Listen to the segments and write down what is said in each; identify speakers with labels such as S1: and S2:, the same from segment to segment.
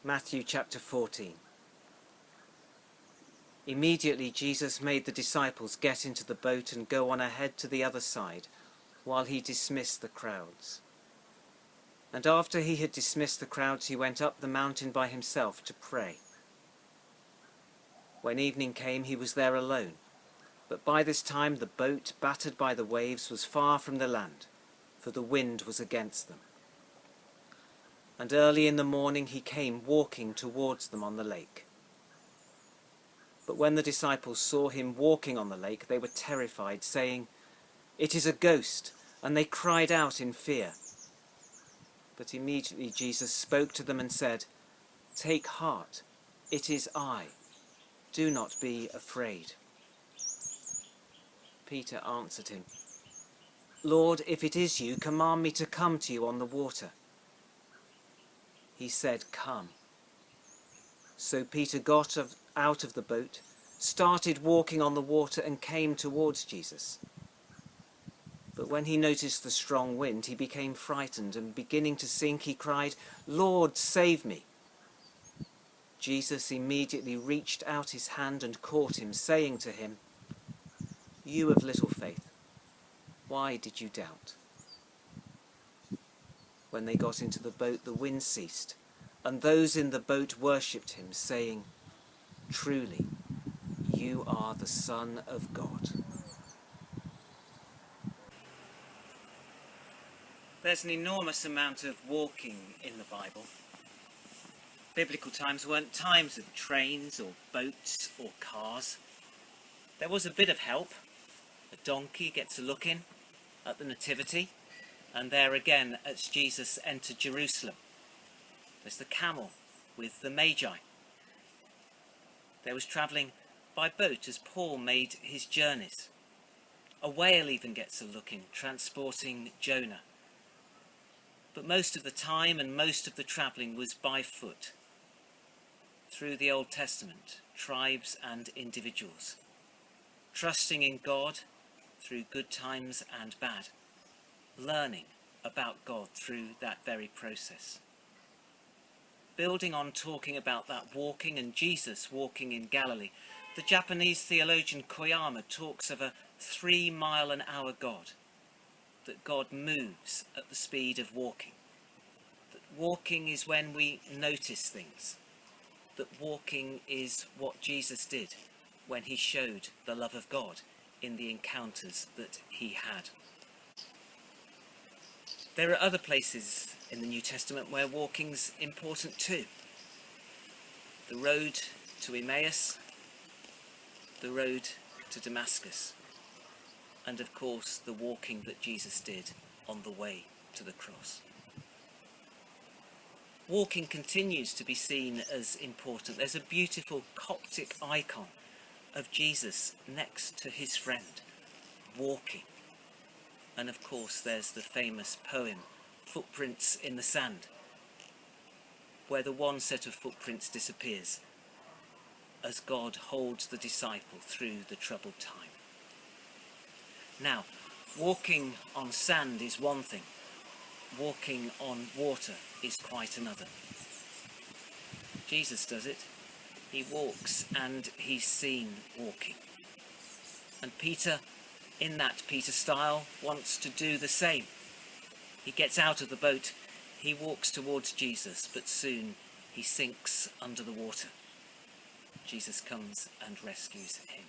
S1: Matthew chapter 14. Immediately Jesus made the disciples get into the boat and go on ahead to the other side, while he dismissed the crowds. And after he had dismissed the crowds, he went up the mountain by himself to pray. When evening came, he was there alone, but by this time the boat, battered by the waves, was far from the land, for the wind was against them. And early in the morning he came walking towards them on the lake. But when the disciples saw him walking on the lake, they were terrified, saying, "It is a ghost," and they cried out in fear. But immediately Jesus spoke to them and said, "Take heart, it is I. Do not be afraid." Peter answered him, "Lord, if it is you, command me to come to you on the water." He said, "Come." So Peter got out of the boat, started walking on the water, and came towards Jesus. But when he noticed the strong wind, he became frightened, and beginning to sink, he cried, "Lord, save me." Jesus immediately reached out his hand and caught him, saying to him, "You of little faith, why did you doubt?" When they got into the boat, the wind ceased, and those in the boat worshipped him, saying, "Truly, you are the Son of God." There's an enormous amount of walking in the Bible. Biblical times weren't times of trains or boats or cars. There was a bit of help. A donkey gets a look in at the Nativity, and there again as Jesus entered Jerusalem. There's the camel with the Magi. There was travelling by boat as Paul made his journeys. A whale even gets a look in, transporting Jonah. But most of the time and most of the travelling was by foot. Through the Old Testament, tribes and individuals, trusting in God through good times and bad, learning about God through that very process. Building on talking about that walking and Jesus walking in Galilee, the Japanese theologian Koyama talks of a 3-mile-an-hour God, that God moves at the speed of walking, that walking is when we notice things, that walking is what Jesus did when he showed the love of God in the encounters that he had. There are other places in the New Testament where walking's important too. The road to Emmaus, the road to Damascus, and of course the walking that Jesus did on the way to the cross. Walking continues to be seen as important. There's a beautiful Coptic icon of Jesus next to his friend, walking. And of course there's the famous poem, Footprints in the Sand, where the one set of footprints disappears as God holds the disciple through the troubled time. Now, walking on sand is one thing. Walking on water is quite another. Jesus does it. He walks and he's seen walking. And Peter, in that Peter style, wants to do the same. He gets out of the boat, he walks towards Jesus, but soon he sinks under the water. Jesus comes and rescues him.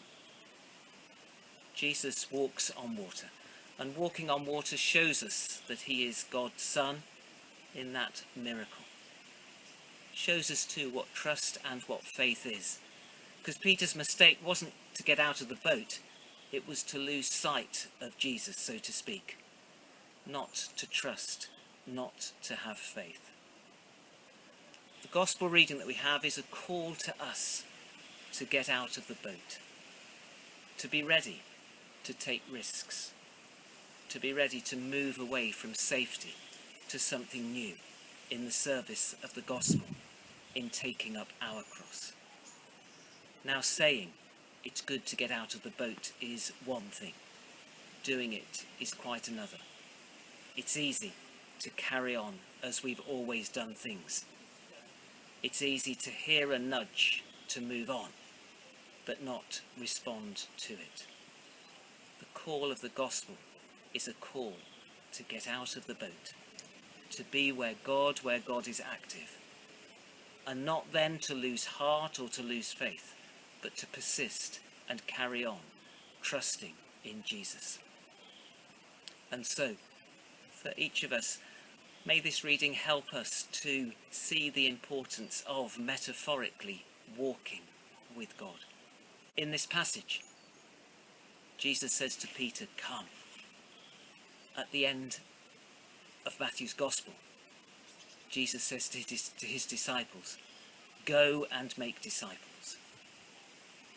S1: Jesus walks on water, and walking on water shows us that he is God's Son in that miracle. Shows us too what trust and what faith is. Because Peter's mistake wasn't to get out of the boat, it was to lose sight of Jesus, so to speak. Not to trust, not to have faith. The gospel reading that we have is a call to us to get out of the boat, to be ready to take risks, to be ready to move away from safety to something new in the service of the gospel, in taking up our cross. Now, saying it's good to get out of the boat is one thing. Doing it is quite another. It's easy to carry on as we've always done things. it's easy to hear a nudge to move on, but not respond to it. The call of the gospel is a call to get out of the boat, to be where God is active, and not then to lose heart or to lose faith, but to persist and carry on, trusting in Jesus. And so, for each of us, may this reading help us to see the importance of metaphorically walking with God. In this passage, Jesus says to Peter, "Come." At the end of Matthew's Gospel, Jesus says to his disciples, "Go and make disciples."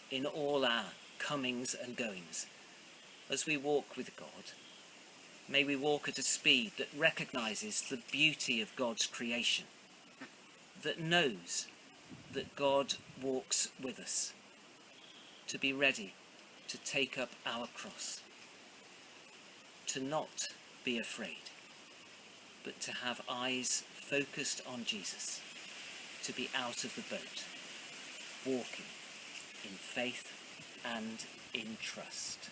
S1: In all our comings and goings, as we walk with God, may we walk at a speed that recognises the beauty of God's creation, that knows that God walks with us, to be ready to take up our cross, to not be afraid, but to have eyes focused on Jesus, to be out of the boat, walking in faith and in trust.